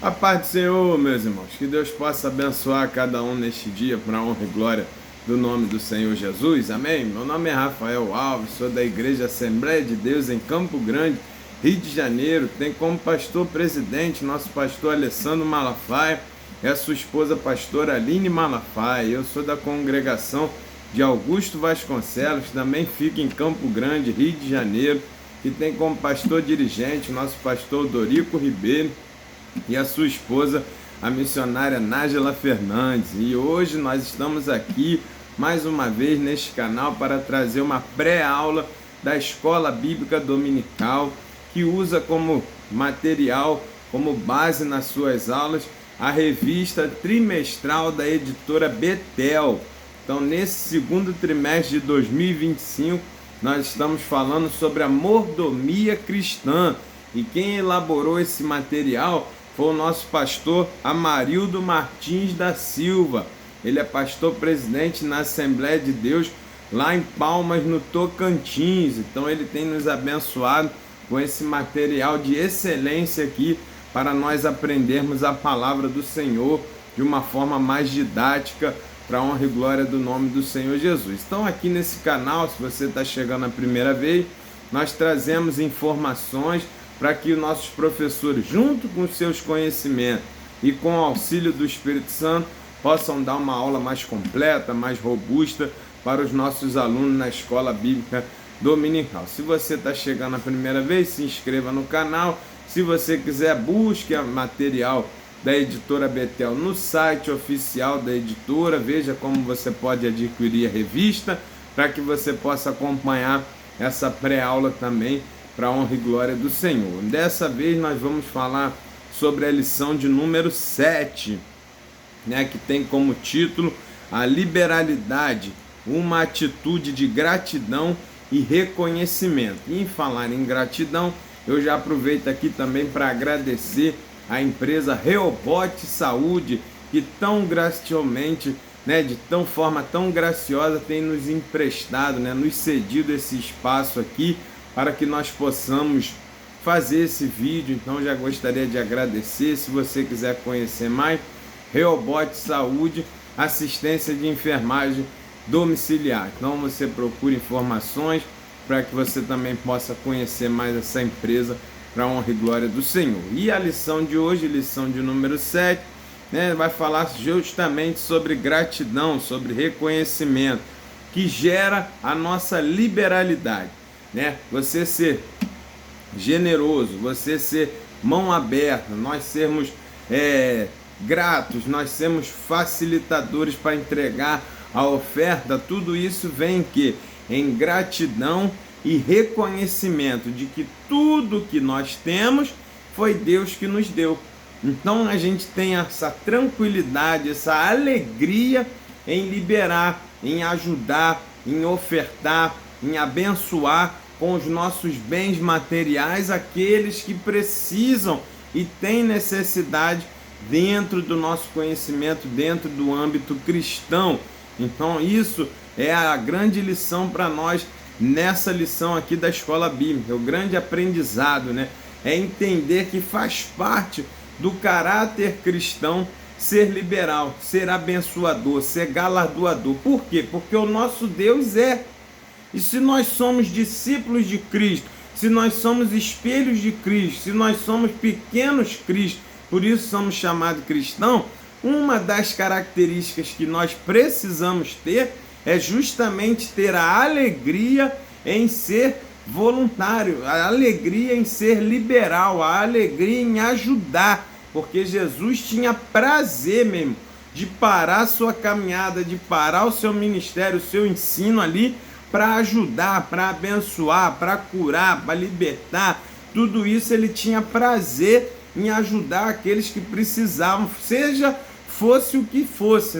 A paz do Senhor, meus irmãos, que Deus possa abençoar cada um neste dia para a honra e glória do nome do Senhor Jesus, amém? Meu nome é Rafael Alves, sou da Igreja Assembleia de Deus em Campo Grande, Rio de Janeiro. Tem como pastor presidente nosso pastor Alessandro Malafaia e a sua esposa pastora Aline Malafaia. Eu sou da congregação de Augusto Vasconcelos, também fico em Campo Grande, Rio de Janeiro, e tem como pastor dirigente nosso pastor Dorico Ribeiro e a sua esposa, a missionária Nájila Fernandes. E hoje nós estamos aqui mais uma vez neste canal para trazer uma pré-aula da Escola Bíblica Dominical, que usa como material, como base nas suas aulas, a revista trimestral da editora Betel. Então, nesse segundo trimestre de 2025, nós estamos falando sobre a mordomia cristã. E quem elaborou esse material foi o nosso pastor Amarildo Martins da Silva. Ele é pastor presidente na Assembleia de Deus lá em Palmas, no Tocantins. Então ele tem nos abençoado com esse material de excelência aqui para nós aprendermos a palavra do Senhor de uma forma mais didática para a honra e glória do nome do Senhor Jesus. Então aqui nesse canal, se você está chegando a primeira vez, nós trazemos informações para que os nossos professores, junto com seus conhecimentos e com o auxílio do Espírito Santo, possam dar uma aula mais completa, mais robusta para os nossos alunos na Escola Bíblica Dominical. Se você está chegando a primeira vez, se inscreva no canal. Se você quiser, busque o material da editora Betel no site oficial da editora. Veja como você pode adquirir a revista para que você possa acompanhar essa pré-aula também, para a honra e glória do Senhor. Dessa vez nós vamos falar sobre a lição de número 7, que tem como título a liberalidade, uma atitude de gratidão e reconhecimento. E em falar em gratidão, eu já aproveito aqui também para agradecer a empresa Rehoboth Saúde, que tão graciosamente, de forma tão graciosa, tem nos emprestado, nos cedido esse espaço aqui para que nós possamos fazer esse vídeo. Então já gostaria de agradecer. Se você quiser conhecer mais, Rehoboth Saúde, assistência de enfermagem domiciliar. Então você procura informações para que você também possa conhecer mais essa empresa para a honra e glória do Senhor. E a lição de hoje, lição de número 7, vai falar justamente sobre gratidão, sobre reconhecimento, que gera a nossa liberalidade. Você ser generoso, você ser mão aberta, nós sermos gratos, nós sermos facilitadores para entregar a oferta. Tudo isso vem em gratidão e reconhecimento de que tudo que nós temos foi Deus que nos deu. Então a gente tem essa tranquilidade, essa alegria em liberar, em ajudar, em ofertar, em abençoar com os nossos bens materiais aqueles que precisam e têm necessidade dentro do nosso conhecimento, dentro do âmbito cristão. Então isso é a grande lição para nós nessa lição aqui da Escola Bíblica. O grande aprendizado, é entender que faz parte do caráter cristão ser liberal, ser abençoador, ser galardoador. Por quê? Porque o nosso Deus é. E se nós somos discípulos de Cristo, se nós somos espelhos de Cristo, se nós somos pequenos Cristo, por isso somos chamados cristãos, uma das características que nós precisamos ter é justamente ter a alegria em ser voluntário, a alegria em ser liberal, a alegria em ajudar, porque Jesus tinha prazer mesmo de parar a sua caminhada, de parar o seu ministério, o seu ensino ali, para ajudar, para abençoar, para curar, para libertar. Tudo isso ele tinha prazer em ajudar aqueles que precisavam, seja fosse o que fosse,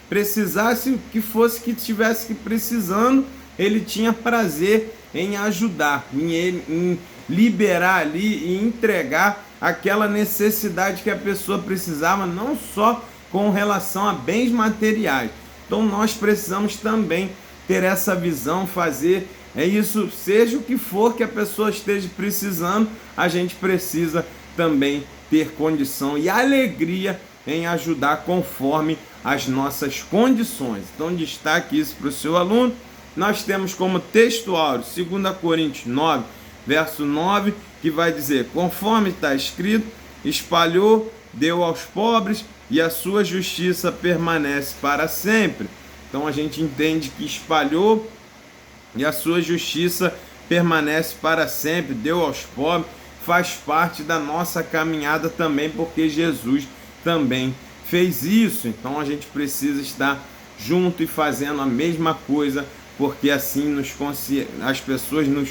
precisasse o que fosse que estivesse precisando, ele tinha prazer em ajudar, em liberar ali e entregar aquela necessidade que a pessoa precisava, não só com relação a bens materiais. Então nós precisamos também ter essa visão, fazer isso, seja o que for que a pessoa esteja precisando, a gente precisa também ter condição e alegria em ajudar conforme as nossas condições. Então destaque isso para o seu aluno. Nós temos como texto áureo 2 Coríntios 9, verso 9, que vai dizer: conforme está escrito, espalhou, deu aos pobres, e a sua justiça permanece para sempre. Então a gente entende que espalhou e a sua justiça permanece para sempre, deu aos pobres, faz parte da nossa caminhada também, porque Jesus também fez isso. Então a gente precisa estar junto e fazendo a mesma coisa, porque assim as pessoas nos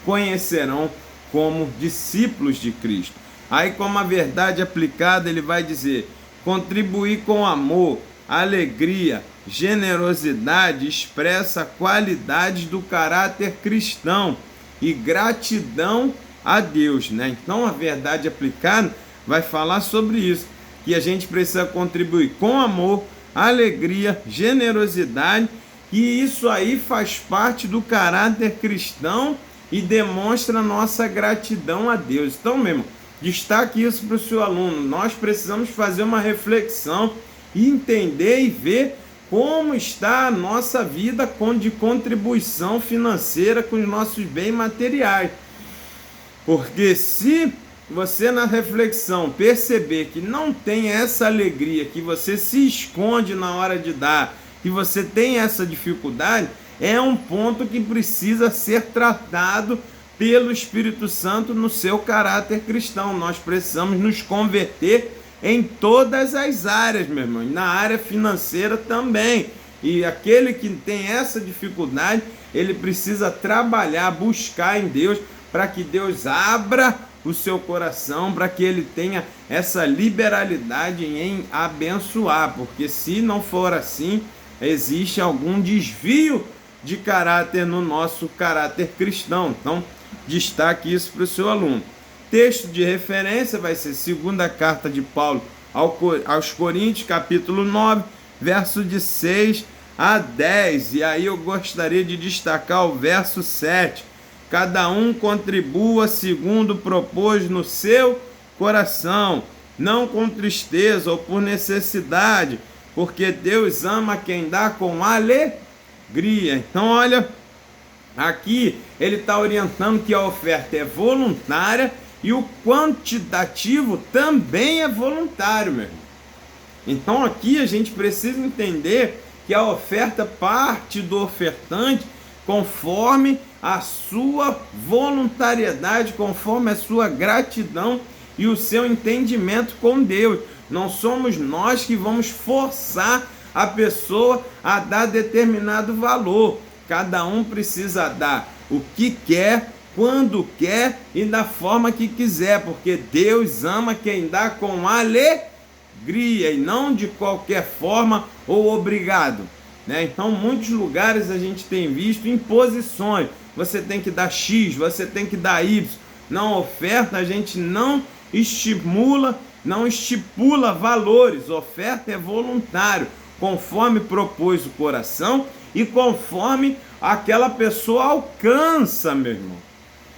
conhecerão como discípulos de Cristo. Aí, como a verdade aplicada, ele vai dizer: contribuir com amor, alegria, generosidade expressa qualidades do caráter cristão e gratidão a Deus, né? Então a verdade aplicada vai falar sobre isso, que a gente precisa contribuir com amor, alegria, generosidade, e isso aí faz parte do caráter cristão e demonstra nossa gratidão a Deus. Então, meu irmão, destaque isso para o seu aluno. Nós precisamos fazer uma reflexão e entender e ver como está a nossa vida de contribuição financeira com os nossos bens materiais. Porque se você na reflexão perceber que não tem essa alegria, que você se esconde na hora de dar, que você tem essa dificuldade, é um ponto que precisa ser tratado pelo Espírito Santo no seu caráter cristão. Nós precisamos nos converter em todas as áreas, meu irmão, na área financeira também. E aquele que tem essa dificuldade, ele precisa trabalhar, buscar em Deus, para que Deus abra o seu coração, para que ele tenha essa liberalidade em abençoar, porque se não for assim, existe algum desvio de caráter no nosso caráter cristão. Então, destaque isso para o seu aluno. Texto de referência vai ser 2ª carta de Paulo aos Coríntios, capítulo 9, verso de 6 a 10. E aí eu gostaria de destacar o verso 7. Cada um contribua segundo propôs no seu coração, não com tristeza ou por necessidade, porque Deus ama quem dá com alegria. Então, olha, aqui ele está orientando que a oferta é voluntária e o quantitativo também é voluntário, meu irmão. Então, aqui a gente precisa entender que a oferta parte do ofertante conforme a sua voluntariedade, conforme a sua gratidão e o seu entendimento com Deus. Não somos nós que vamos forçar a pessoa a dar determinado valor. Cada um precisa dar o que quer, quando quer e da forma que quiser, porque Deus ama quem dá com alegria e não de qualquer forma ou obrigado, né? Então, muitos lugares a gente tem visto imposições. Você tem que dar X, você tem que dar Y. Na oferta a gente não estimula, não estipula valores. Oferta é voluntário, conforme propôs o coração e conforme aquela pessoa alcança, meu irmão.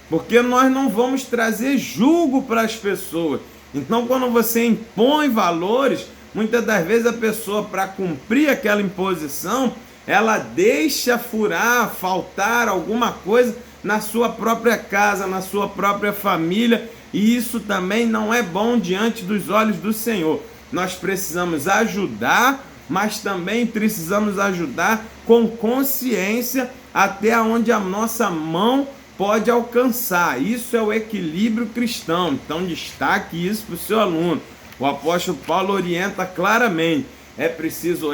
Porque nós não vamos trazer julgo para as pessoas. Então, quando você impõe valores, muitas das vezes a pessoa, para cumprir aquela imposição, ela deixa furar, faltar alguma coisa na sua própria casa, na sua própria família, e isso também não é bom diante dos olhos do Senhor. Nós precisamos ajudar, mas também precisamos ajudar com consciência até onde a nossa mão pode alcançar. Isso é o equilíbrio cristão. Então destaque isso para o seu aluno. O apóstolo Paulo orienta claramente: é preciso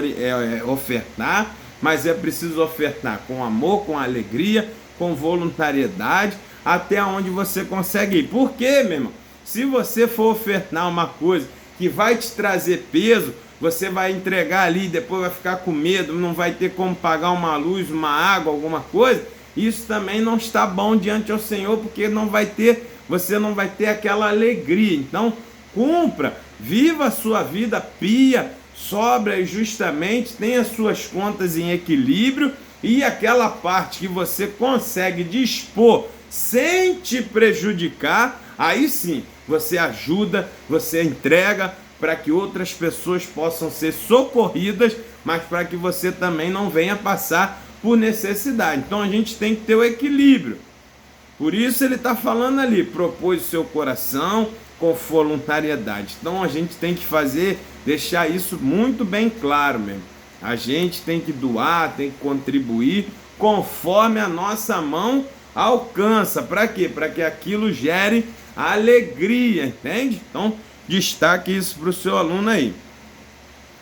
ofertar, mas é preciso ofertar com amor, com alegria, com voluntariedade, até onde você consegue ir. Por quê, meu irmão? Se você for ofertar uma coisa que vai te trazer peso, você vai entregar ali, depois vai ficar com medo, não vai ter como pagar uma luz, uma água, alguma coisa, isso também não está bom diante ao Senhor, porque você não vai ter aquela alegria. Então, cumpra, viva a sua vida pia, sóbria e justamente, tenha suas contas em equilíbrio, e aquela parte que você consegue dispor sem te prejudicar, aí sim, você ajuda, você entrega para que outras pessoas possam ser socorridas, mas para que você também não venha passar por necessidade. Então a gente tem que ter o equilíbrio. Por isso ele está falando ali, propôs o seu coração com voluntariedade. Então a gente tem que deixar isso muito bem claro mesmo. A gente tem que doar, tem que contribuir conforme a nossa mão alcança. Para quê? Para que aquilo gere alegria, entende? Então destaque isso para o seu aluno aí.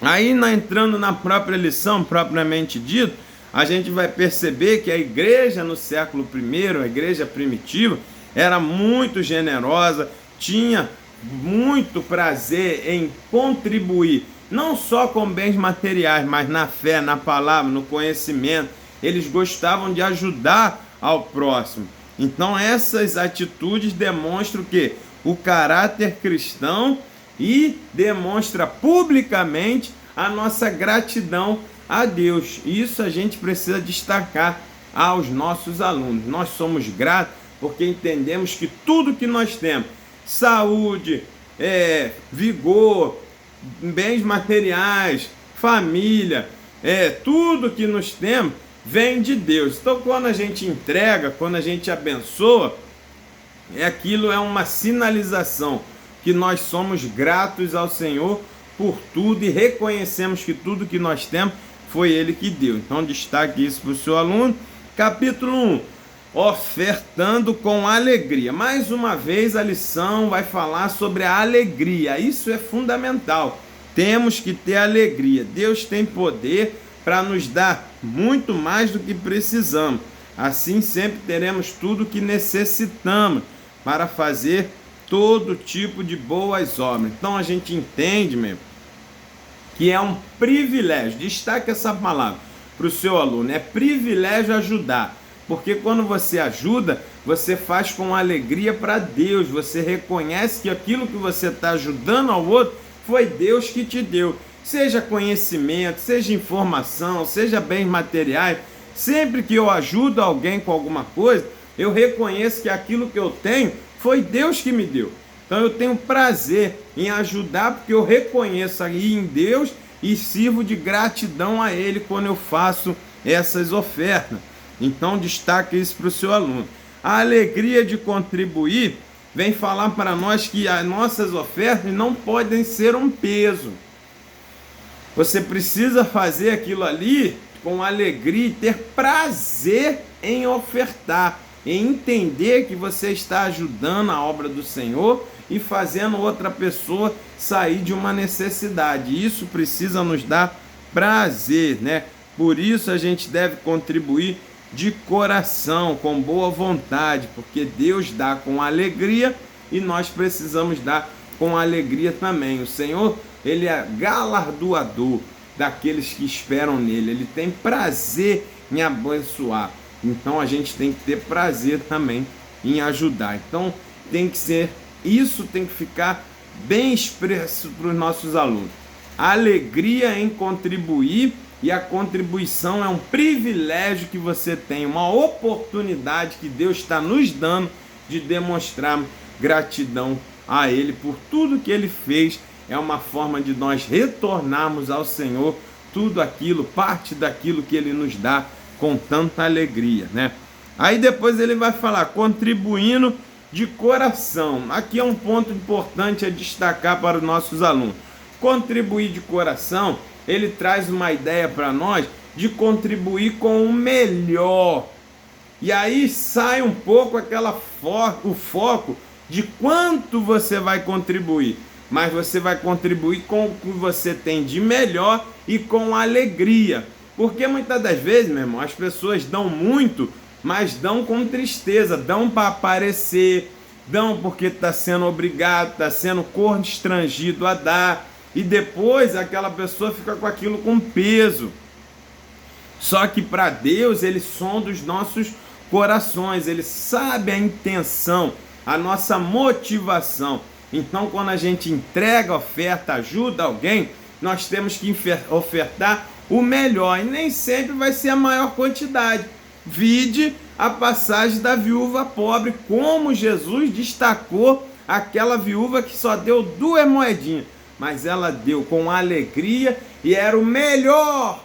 Aí, entrando na própria lição, propriamente dito, a gente vai perceber que a igreja no século I, a igreja primitiva, era muito generosa, tinha muito prazer em contribuir, não só com bens materiais, mas na fé, na palavra, no conhecimento. Eles gostavam de ajudar ao próximo. Então essas atitudes demonstram que o caráter cristão e demonstra publicamente a nossa gratidão a Deus. Isso a gente precisa destacar aos nossos alunos. Nós somos gratos porque entendemos que tudo que nós temos, saúde, vigor, bens materiais, família, tudo que nós temos vem de Deus. Então quando a gente entrega, quando a gente abençoa, aquilo é uma sinalização que nós somos gratos ao Senhor por tudo e reconhecemos que tudo que nós temos foi Ele que deu. Então destaque isso para o seu aluno. Capítulo 1, ofertando com alegria. Mais uma vez a lição vai falar sobre a alegria. Isso é fundamental. Temos que ter alegria. Deus tem poder para nos dar muito mais do que precisamos. Assim sempre teremos tudo que necessitamos para fazer todo tipo de boas obras. Então a gente entende mesmo que é um privilégio. Destaque essa palavra para o seu aluno. É privilégio ajudar. Porque quando você ajuda, você faz com alegria para Deus. Você reconhece que aquilo que você está ajudando ao outro foi Deus que te deu. Seja conhecimento, seja informação, seja bens materiais. Sempre que eu ajudo alguém com alguma coisa, eu reconheço que aquilo que eu tenho foi Deus que me deu. Então eu tenho prazer em ajudar porque eu reconheço aí em Deus e sirvo de gratidão a Ele quando eu faço essas ofertas. Então destaque isso para o seu aluno. A alegria de contribuir vem falar para nós que as nossas ofertas não podem ser um peso. Você precisa fazer aquilo ali com alegria e ter prazer em ofertar, em entender que você está ajudando a obra do Senhor e fazendo outra pessoa sair de uma necessidade. Isso precisa nos dar prazer, né? Por isso a gente deve contribuir de coração, com boa vontade, porque Deus dá com alegria e nós precisamos dar com alegria também. O Senhor, Ele é galardoador daqueles que esperam nele. Ele tem prazer em abençoar. Então a gente tem que ter prazer também em ajudar. Então isso tem que ficar bem expresso para os nossos alunos. A alegria em contribuir, e a contribuição é um privilégio que você tem, uma oportunidade que Deus está nos dando de demonstrar gratidão a Ele por tudo que Ele fez. É uma forma de nós retornarmos ao Senhor tudo aquilo, parte daquilo que Ele nos dá com tanta alegria, né? Aí depois ele vai falar contribuindo de coração. Aqui é um ponto importante a destacar para os nossos alunos. Contribuir de coração, ele traz uma ideia para nós de contribuir com o melhor. E aí sai um pouco o foco de quanto você vai contribuir. Mas você vai contribuir com o que você tem de melhor e com alegria. Porque muitas das vezes, meu irmão, as pessoas dão muito, mas dão com tristeza, dão para aparecer, dão porque está sendo obrigado, está sendo constrangido a dar, e depois aquela pessoa fica com aquilo com peso. Só que para Deus, Ele sonda os nossos corações, Ele sabe a intenção, a nossa motivação. Então, quando a gente entrega oferta, ajuda alguém, nós temos que ofertar o melhor, e nem sempre vai ser a maior quantidade. Vide a passagem da viúva pobre, como Jesus destacou aquela viúva que só deu 2 moedinhas, mas ela deu com alegria e era o melhor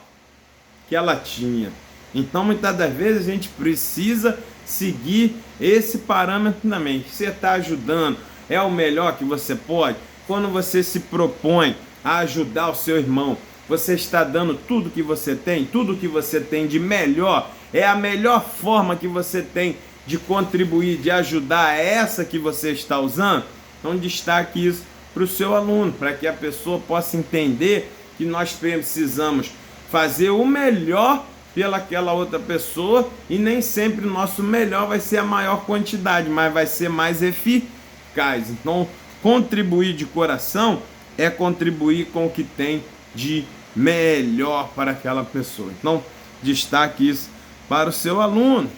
que ela tinha. Então, muitas das vezes, a gente precisa seguir esse parâmetro também. Você está ajudando, é o melhor que você pode. Quando você se propõe a ajudar o seu irmão, você está dando tudo que você tem, tudo que você tem de melhor. É a melhor forma que você tem de contribuir, de ajudar, é essa que você está usando. Então, destaque isso para o seu aluno, para que a pessoa possa entender que nós precisamos fazer o melhor pelaquela outra pessoa, e nem sempre o nosso melhor vai ser a maior quantidade, mas vai ser mais eficaz. Então, contribuir de coração é contribuir com o que tem de melhor para aquela pessoa. Então, destaque isso para o seu aluno.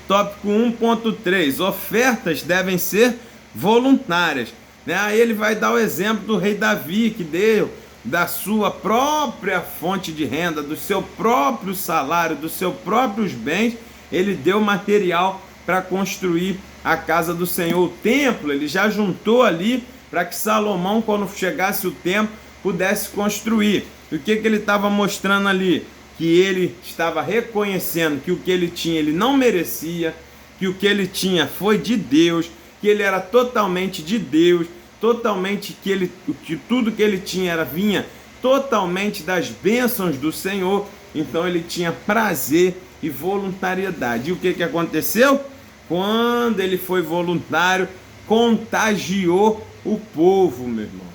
Tópico 1.3, ofertas devem ser voluntárias. Aí ele vai dar o exemplo do rei Davi, que deu da sua própria fonte de renda, do seu próprio salário, dos seus próprios bens, ele deu material para construir a casa do Senhor, o templo. Ele já juntou ali para que Salomão, quando chegasse o tempo, pudesse construir. E o que ele estava mostrando ali? Que ele estava reconhecendo que o que ele tinha ele não merecia, que o que ele tinha foi de Deus, que ele era totalmente de Deus, totalmente que tudo que ele tinha vinha totalmente das bênçãos do Senhor. Então ele tinha prazer e voluntariedade. E o que aconteceu? Quando ele foi voluntário, contagiou o povo, meu irmão.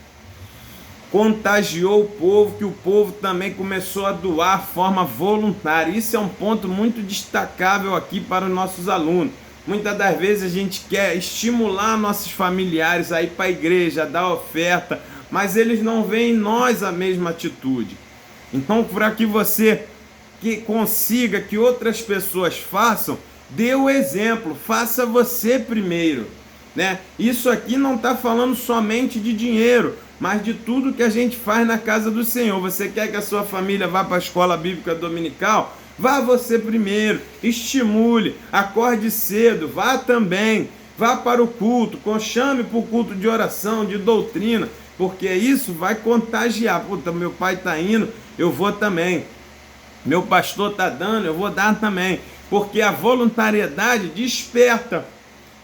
Contagiou o povo, que o povo também começou a doar de forma voluntária. Isso é um ponto muito destacável aqui para os nossos alunos. Muitas das vezes a gente quer estimular nossos familiares a ir para a igreja, a dar oferta, mas eles não veem em nós a mesma atitude. Então, para que você consiga que outras pessoas façam, dê o exemplo, faça você primeiro. Isso aqui não está falando somente de dinheiro, mas de tudo que a gente faz na casa do Senhor. Você quer que a sua família vá para a escola bíblica dominical? Vá você primeiro, estimule, acorde cedo, vá também, vá para o culto, chame para o culto de oração, de doutrina, porque isso vai contagiar. Puta, meu pai está indo, eu vou também. Meu pastor está dando, eu vou dar também. Porque a voluntariedade desperta,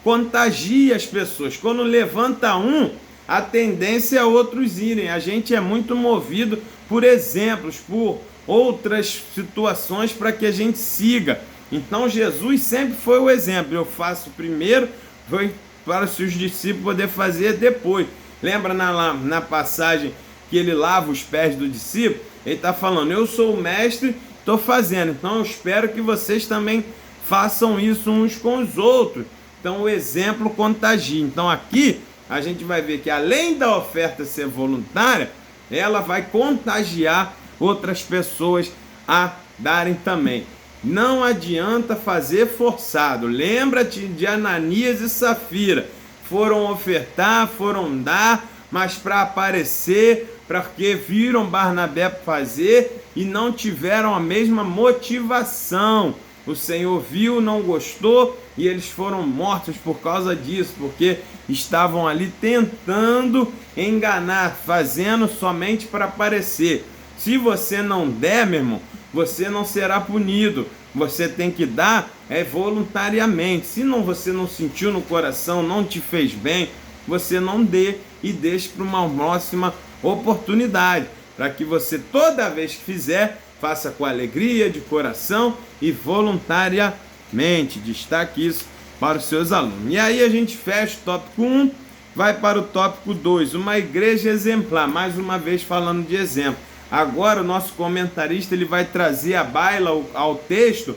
contagia as pessoas. Quando levanta um, a tendência é outros irem. A gente é muito movido por exemplos, por outras situações para que a gente siga. Então Jesus sempre foi o exemplo. Eu faço primeiro, foi para os seus discípulos poder fazer depois. Lembra na passagem que ele lava os pés do discípulo? Ele está falando, eu sou o mestre, estou fazendo, então eu espero que vocês também façam isso uns com os outros. Então o exemplo contagia. Então aqui a gente vai ver que além da oferta ser voluntária, ela vai contagiar outras pessoas a darem também. Não adianta fazer forçado. Lembra-te de Ananias e Safira. Foram ofertar, foram dar, mas para aparecer, porque viram Barnabé fazer e não tiveram a mesma motivação. O Senhor viu, não gostou e eles foram mortos por causa disso, porque estavam ali tentando enganar, fazendo somente para aparecer. Se você não der, meu irmão, você não será punido. Você tem que dar voluntariamente. Se você não sentiu no coração, não te fez bem, você não dê e deixe para uma próxima oportunidade, para que você toda vez que fizer, faça com alegria, de coração e voluntariamente. Destaque isso para os seus alunos. E aí a gente fecha o tópico 1, vai para o tópico 2, uma igreja exemplar. Mais uma vez falando de exemplo. Agora o nosso comentarista ele vai trazer à baila ao texto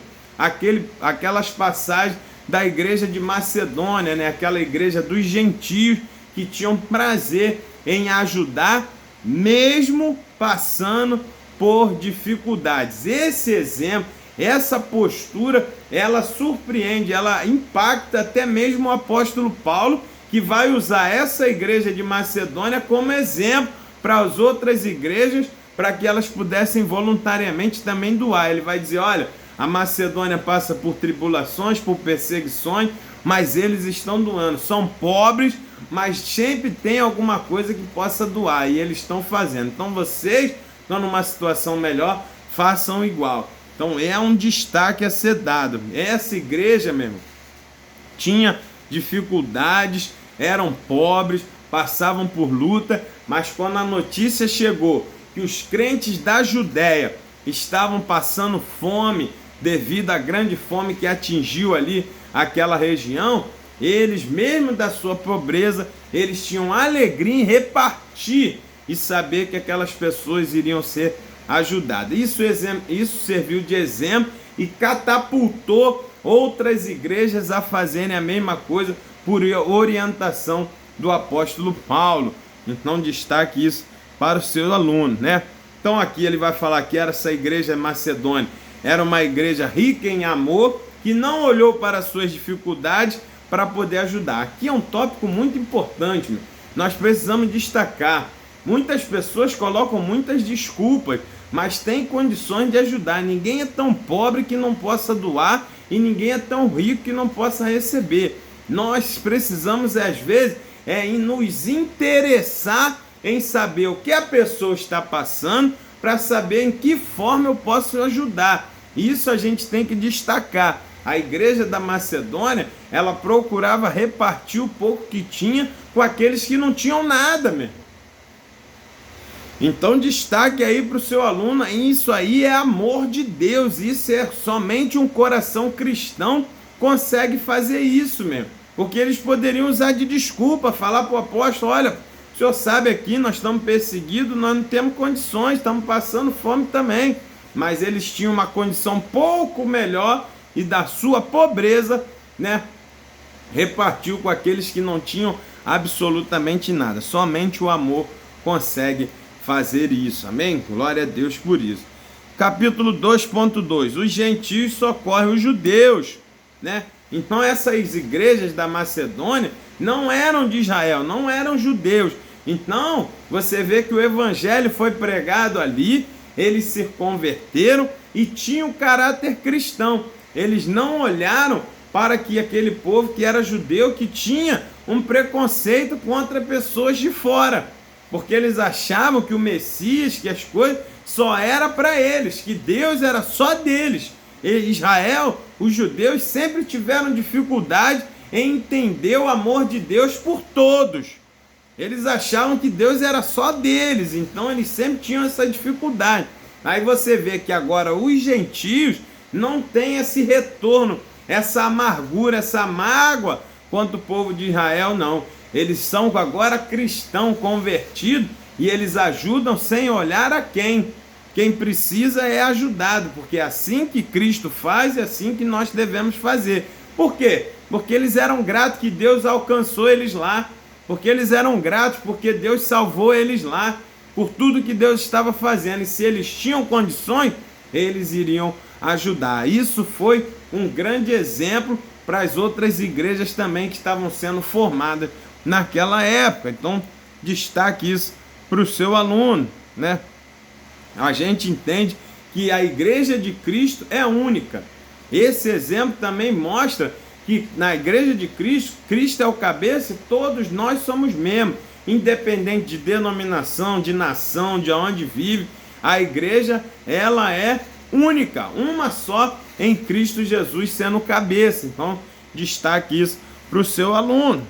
aquelas passagens da igreja de Macedônia, aquela igreja dos gentios que tinham prazer em ajudar, mesmo passando por dificuldades. Esse exemplo, essa postura, ela surpreende, ela impacta até mesmo o apóstolo Paulo, que vai usar essa igreja de Macedônia como exemplo para as outras igrejas, para que elas pudessem voluntariamente também doar. Ele vai dizer, olha, a Macedônia passa por tribulações, por perseguições, mas eles estão doando. São pobres, mas sempre tem alguma coisa que possa doar e eles estão fazendo. Então vocês estão numa situação melhor, façam igual. Então é um destaque a ser dado. Essa igreja, meu irmão, tinha dificuldades, eram pobres, passavam por luta, mas quando a notícia chegou que os crentes da Judéia estavam passando fome devido à grande fome que atingiu ali aquela região, eles, mesmo da sua pobreza, eles tinham alegria em repartir e saber que aquelas pessoas iriam ser ajudadas. Isso serviu de exemplo e catapultou outras igrejas a fazerem a mesma coisa por orientação do apóstolo Paulo. Então destaque isso para o seu aluno, né? Então aqui ele vai falar que essa igreja macedônia era uma igreja rica em amor, que não olhou para as suas dificuldades para poder ajudar. Aqui é um tópico muito importante, meu. Nós precisamos destacar. Muitas pessoas colocam muitas desculpas, mas tem condições de ajudar. Ninguém é tão pobre que não possa doar e ninguém é tão rico que não possa receber. Nós precisamos, às vezes, nos interessar em saber o que a pessoa está passando para saber em que forma eu posso ajudar. Isso a gente tem que destacar. A igreja da Macedônia, ela procurava repartir o pouco que tinha com aqueles que não tinham nada, meu. Então destaque aí para o seu aluno, isso aí é amor de Deus, isso é somente um coração cristão consegue fazer isso, meu. Porque eles poderiam usar de desculpa, falar para o apóstolo, olha, o senhor sabe aqui, nós estamos perseguidos, nós não temos condições, estamos passando fome também. Mas eles tinham uma condição pouco melhor e da sua pobreza, né, repartiu com aqueles que não tinham absolutamente nada. Somente o amor consegue fazer isso, amém? Glória a Deus por isso. Capítulo 2.2, os gentios socorrem os judeus, né? Então essas igrejas da Macedônia não eram de Israel, não eram judeus. Então você vê que o evangelho foi pregado ali, eles se converteram e tinham caráter cristão. Eles não olharam para que aquele povo que era judeu, que tinha um preconceito contra pessoas de fora, porque eles achavam que o Messias, que as coisas só era para eles, que Deus era só deles. E Israel, os judeus sempre tiveram dificuldade em entender o amor de Deus por todos. Eles achavam que Deus era só deles, então eles sempre tinham essa dificuldade. Aí você vê que agora os gentios não têm esse retorno, essa amargura, essa mágoa quanto o povo de Israel, não. Eles são agora cristãos convertidos e eles ajudam sem olhar a quem. Quem precisa é ajudado, porque é assim que Cristo faz e é assim que nós devemos fazer. Por quê? Porque eles eram gratos que Deus alcançou eles lá. Porque eles eram gratos porque Deus salvou eles lá. Por tudo que Deus estava fazendo. E se eles tinham condições, eles iriam ajudar. Isso foi um grande exemplo para as outras igrejas também que estavam sendo formadas naquela época. Então, destaque isso para o seu aluno, né? A gente entende que a igreja de Cristo é única. Esse exemplo também mostra que na igreja de Cristo, Cristo é o cabeça e todos nós somos membros, independente de denominação, de nação, de onde vive. A igreja, ela é única, uma só em Cristo Jesus sendo cabeça. Então, destaque isso para o seu aluno.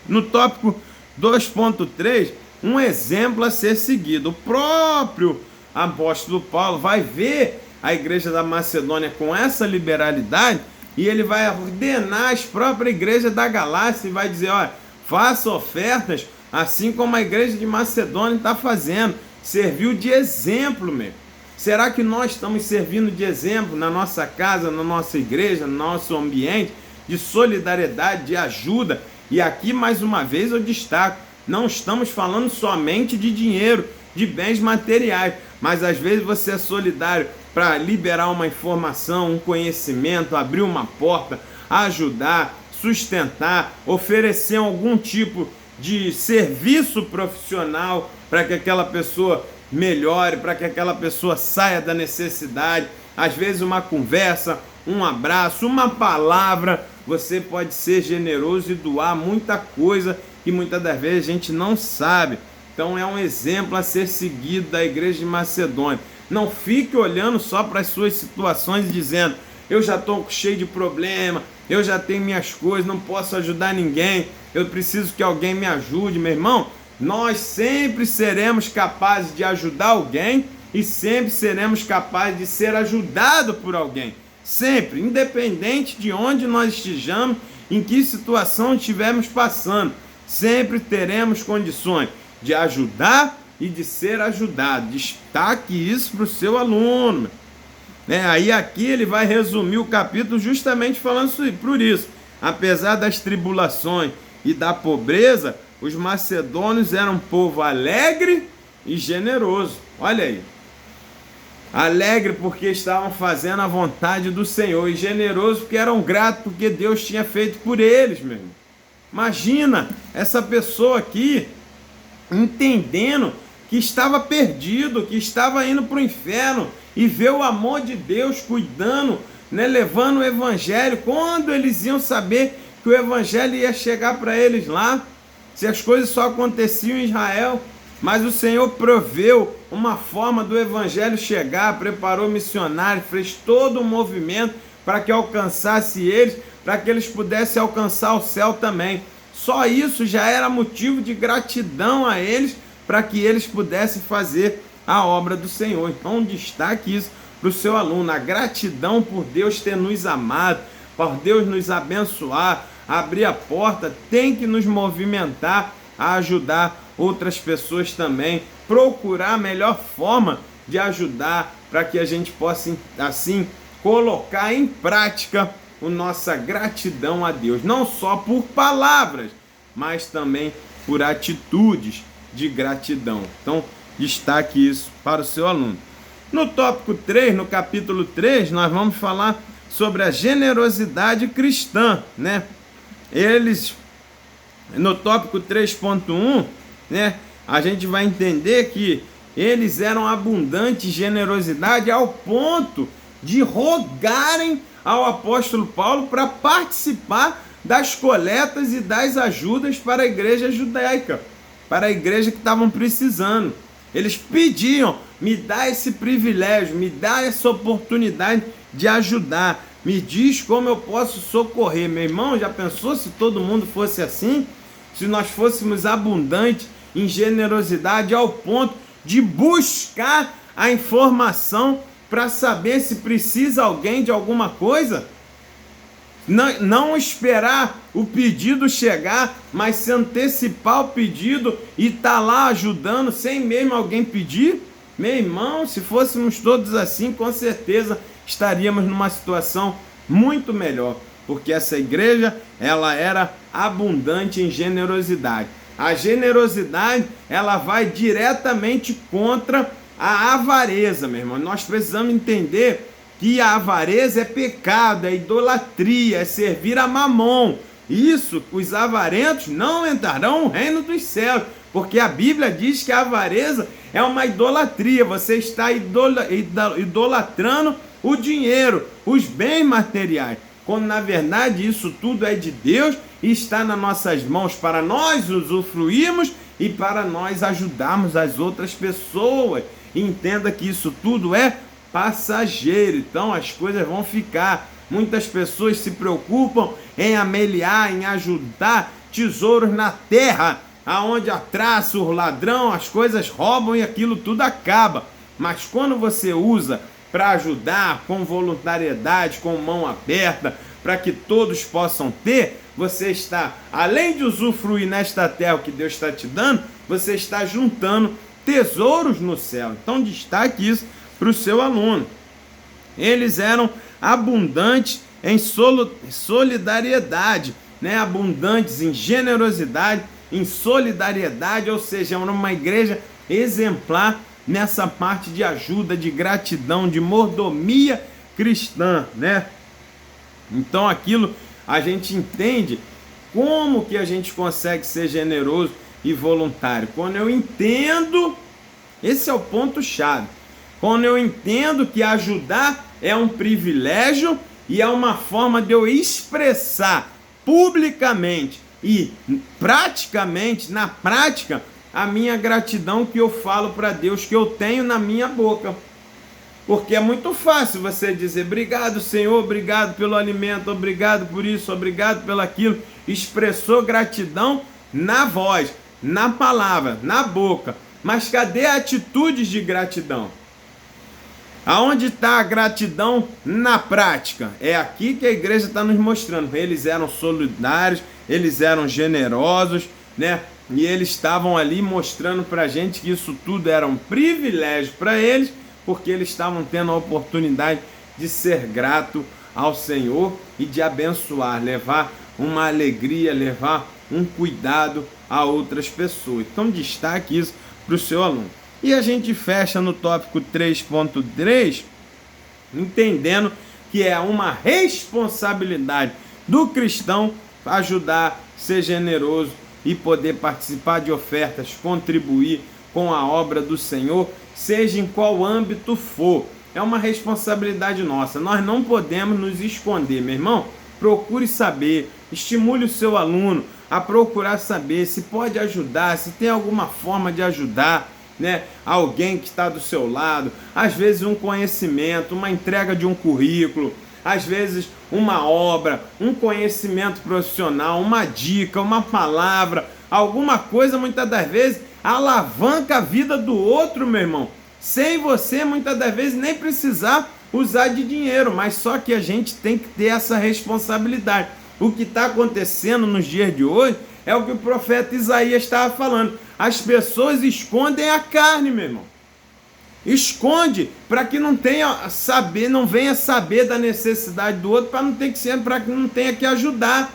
No tópico 2.3, um exemplo a ser seguido. O próprio apóstolo Paulo vai ver a igreja da Macedônia com essa liberalidade e ele vai ordenar as próprias igrejas da Galácia e vai dizer, olha, faça ofertas assim como a igreja de Macedônia está fazendo. Serviu de exemplo mesmo. Será que nós estamos servindo de exemplo na nossa casa, na nossa igreja, no nosso ambiente de solidariedade, de ajuda? E aqui mais uma vez eu destaco, não estamos falando somente de dinheiro, de bens materiais, mas às vezes você é solidário para liberar uma informação, um conhecimento, abrir uma porta, ajudar, sustentar, oferecer algum tipo de serviço profissional para que aquela pessoa melhore, para que aquela pessoa saia da necessidade. Às vezes uma conversa, um abraço, uma palavra você pode ser generoso e doar muita coisa que muitas das vezes a gente não sabe. Então é um exemplo a ser seguido da igreja de Macedônia. Não fique olhando só para as suas situações e dizendo: eu já estou cheio de problema, eu já tenho minhas coisas, não posso ajudar ninguém, eu preciso que alguém me ajude. Meu irmão, nós sempre seremos capazes de ajudar alguém e sempre seremos capazes de ser ajudado por alguém. Sempre, independente de onde nós estejamos, em que situação estivermos passando, sempre teremos condições de ajudar e de ser ajudado. Destaque isso para o seu aluno. Aí aqui ele vai resumir o capítulo justamente falando por isso. Apesar das tribulações e da pobreza, os macedônios eram um povo alegre e generoso. Olha aí. Alegre porque estavam fazendo a vontade do Senhor, e generoso porque eram gratos porque Deus tinha feito por eles, meu irmão. Imagina essa pessoa aqui entendendo que estava perdido, que estava indo para o inferno, e ver o amor de Deus cuidando, levando o evangelho. Quando eles iam saber que o evangelho ia chegar para eles lá, se as coisas só aconteciam em Israel? Mas o Senhor proveu uma forma do evangelho chegar, preparou missionários, fez todo um movimento para que alcançasse eles, para que eles pudessem alcançar o céu também. Só isso já era motivo de gratidão a eles, para que eles pudessem fazer a obra do Senhor. Então destaque isso para o seu aluno, a gratidão por Deus ter nos amado, por Deus nos abençoar, abrir a porta, tem que nos movimentar a ajudar outras pessoas também, procurar a melhor forma de ajudar, para que a gente possa assim colocar em prática a nossa gratidão a Deus, não só por palavras, mas também por atitudes de gratidão. Então destaque isso para o seu aluno. No tópico 3, no capítulo 3, nós vamos falar sobre a generosidade cristã, Eles, no tópico 3.1, a gente vai entender que eles eram abundantes em generosidade ao ponto de rogarem ao apóstolo Paulo para participar das coletas e das ajudas para a igreja judaica, para a igreja que estavam precisando. Eles pediam: me dá esse privilégio, me dá essa oportunidade de ajudar, me diz como eu posso socorrer. Meu irmão, já pensou se todo mundo fosse assim? Se nós fôssemos abundantes em generosidade ao ponto de buscar a informação para saber se precisa alguém de alguma coisa? Não esperar o pedido chegar, mas se antecipar o pedido e estar lá ajudando sem mesmo alguém pedir? Meu irmão, se fôssemos todos assim, com certeza estaríamos numa situação muito melhor, porque essa igreja, ela era abundante em generosidade. A generosidade, ela vai diretamente contra a avareza, meu irmão. Nós precisamos entender que a avareza é pecado, é idolatria, é servir a Mamon. Isso, os avarentos não entrarão no reino dos céus, porque a Bíblia diz que a avareza é uma idolatria. Você está idolatrando o dinheiro, os bens materiais, quando na verdade isso tudo é de Deus e está nas nossas mãos para nós usufruirmos e para nós ajudarmos as outras pessoas. E entenda que isso tudo é passageiro, então as coisas vão ficar. Muitas pessoas se preocupam em ameliar, em ajudar tesouros na terra, aonde a traça, o ladrão, as coisas roubam e aquilo tudo acaba. Mas quando você usa para ajudar com voluntariedade, com mão aberta, para que todos possam ter, você está, além de usufruir nesta terra o que Deus está te dando, você está juntando tesouros no céu. Então destaque isso para o seu aluno. Eles eram abundantes em solidariedade, abundantes em generosidade, em solidariedade, ou seja, era uma igreja exemplar nessa parte de ajuda, de gratidão, de mordomia cristã, Então aquilo a gente entende como que a gente consegue ser generoso e voluntário. Quando eu entendo, esse é o ponto chave, quando eu entendo que ajudar é um privilégio e é uma forma de eu expressar publicamente e praticamente, na prática, a minha gratidão que eu falo para Deus, que eu tenho na minha boca. Porque é muito fácil você dizer obrigado, Senhor, obrigado pelo alimento, obrigado por isso, obrigado pelo aquilo. Expressou gratidão na voz, na palavra, na boca. Mas cadê atitudes de gratidão? Aonde está a gratidão na prática? É aqui que a igreja está nos mostrando. Eles eram solidários, eles eram generosos, né? E eles estavam ali mostrando para a gente que isso tudo era um privilégio para eles, porque eles estavam tendo a oportunidade de ser grato ao Senhor e de abençoar, levar uma alegria, levar um cuidado a outras pessoas. Então destaque isso para o seu aluno. E a gente fecha no tópico 3.3, entendendo que é uma responsabilidade do cristão ajudar, ser generoso e poder participar de ofertas, contribuir com a obra do Senhor, seja em qual âmbito for. É uma responsabilidade nossa. Nós não podemos nos esconder, meu irmão. Procure saber, estimule o seu aluno a procurar saber se pode ajudar, se tem alguma forma de ajudar, né? Alguém que está do seu lado, às vezes um conhecimento, uma entrega de um currículo, às vezes uma obra, um conhecimento profissional, uma dica, uma palavra, alguma coisa muitas das vezes alavanca a vida do outro, meu irmão, sem você muitas das vezes nem precisar usar de dinheiro, mas só que a gente tem que ter essa responsabilidade. O que está acontecendo nos dias de hoje é o que o profeta Isaías estava falando. As pessoas escondem a carne, meu irmão. Esconde para que não venha saber da necessidade do outro, para que não tenha que ajudar.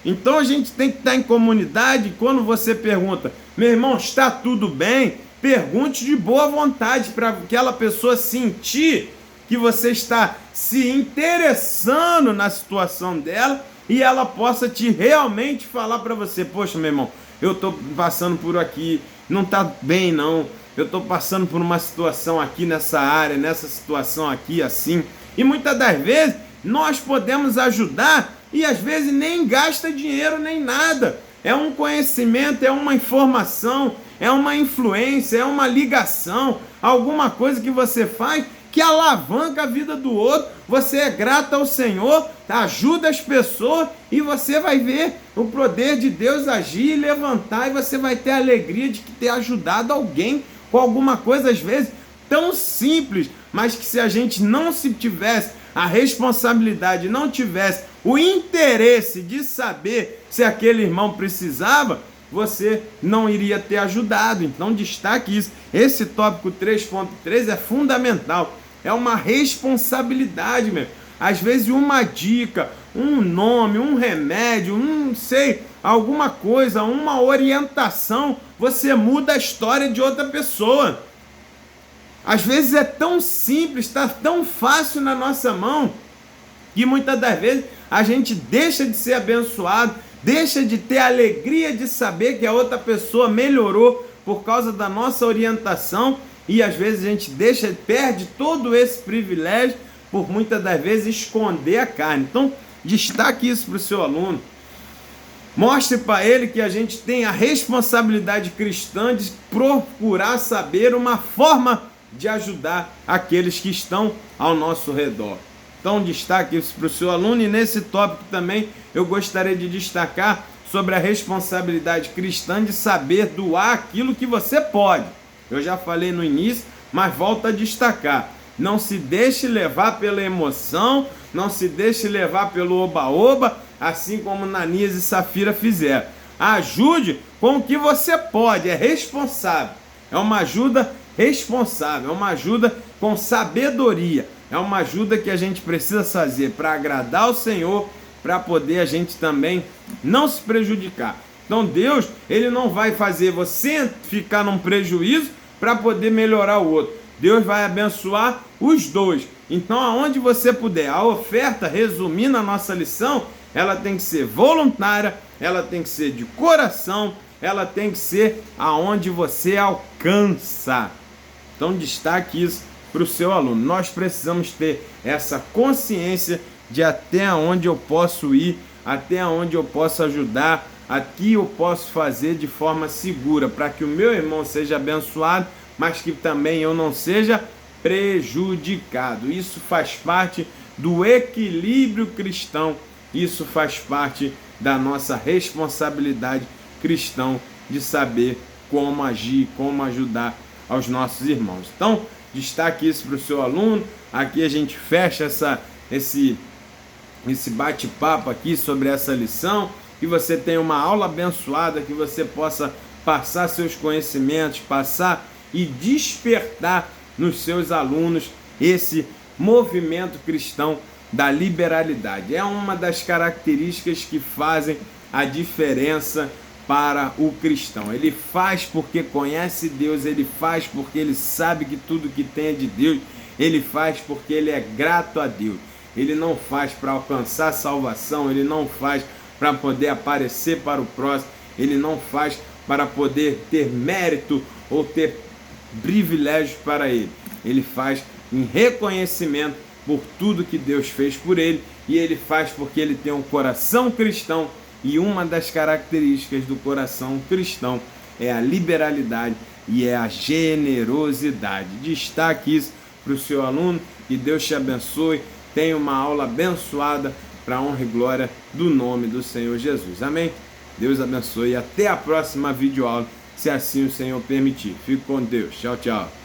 Então a gente tem que estar em comunidade. Quando você pergunta, meu irmão, está tudo bem? Pergunte de boa vontade para aquela pessoa sentir que você está se interessando na situação dela e ela possa te realmente falar para você, poxa, meu irmão, eu estou passando por aqui, não está bem não, eu estou passando por uma situação aqui nessa área, nessa situação aqui, assim. E muitas das vezes nós podemos ajudar e às vezes nem gasta dinheiro nem nada. É um conhecimento, é uma informação, é uma influência, é uma ligação, alguma coisa que você faz que alavanca a vida do outro. Você é grato ao Senhor, ajuda as pessoas e você vai ver o poder de Deus agir e levantar, e você vai ter a alegria de ter ajudado alguém com alguma coisa, às vezes, tão simples, mas que se a gente não tivesse a responsabilidade, não tivesse o interesse de saber se aquele irmão precisava, você não iria ter ajudado. Então destaque isso. Esse tópico 3.3 é fundamental. É uma responsabilidade mesmo. Às vezes uma dica, um nome, um remédio, alguma coisa, uma orientação, você muda a história de outra pessoa. Às vezes é tão simples, está tão fácil na nossa mão, que muitas das vezes a gente deixa de ser abençoado, deixa de ter a alegria de saber que a outra pessoa melhorou por causa da nossa orientação, e às vezes a gente perde todo esse privilégio por muitas das vezes esconder a carne. Então, destaque isso para o seu aluno. Mostre para ele que a gente tem a responsabilidade cristã de procurar saber uma forma de ajudar aqueles que estão ao nosso redor. Então, destaque isso para o seu aluno. E nesse tópico também eu gostaria de destacar sobre a responsabilidade cristã de saber doar aquilo que você pode. Eu já falei no início, mas volto a destacar. Não se deixe levar pela emoção, não se deixe levar pelo oba-oba, assim como Ananias e Safira fizeram. Ajude com o que você pode, é responsável. É uma ajuda responsável, é uma ajuda com sabedoria. É uma ajuda que a gente precisa fazer para agradar o Senhor, para poder a gente também não se prejudicar. Então Deus, Ele não vai fazer você ficar num prejuízo para poder melhorar o outro. Deus vai abençoar os dois. Então aonde você puder, a oferta, resumindo a nossa lição, ela tem que ser voluntária, ela tem que ser de coração, ela tem que ser aonde você alcança. Então destaque isso para o seu aluno. Nós precisamos ter essa consciência de até onde eu posso ir, até onde eu posso ajudar, aqui eu posso fazer de forma segura, para que o meu irmão seja abençoado, mas que também eu não seja prejudicado. Isso faz parte do equilíbrio cristão, isso faz parte da nossa responsabilidade cristã de saber como agir, como ajudar aos nossos irmãos. Então, destaque isso para o seu aluno. Aqui a gente fecha esse bate-papo aqui sobre essa lição, que você tenha uma aula abençoada, que você possa passar seus conhecimentos, passar e despertar nos seus alunos esse movimento cristão da liberalidade. É uma das características que fazem a diferença para o cristão. Ele faz porque conhece Deus, ele faz porque ele sabe que tudo que tem é de Deus, ele faz porque ele é grato a Deus. Ele não faz para alcançar salvação, ele não faz para poder aparecer para o próximo, ele não faz para poder ter mérito ou ter privilégio para ele. Ele faz em reconhecimento por tudo que Deus fez por ele, e ele faz porque ele tem um coração cristão, e uma das características do coração cristão é a liberalidade e é a generosidade. Destaque isso para o seu aluno, que Deus te abençoe, tenha uma aula abençoada para a honra e glória do nome do Senhor Jesus. Amém? Deus abençoe e até a próxima videoaula, se assim o Senhor permitir. Fique com Deus. Tchau, tchau.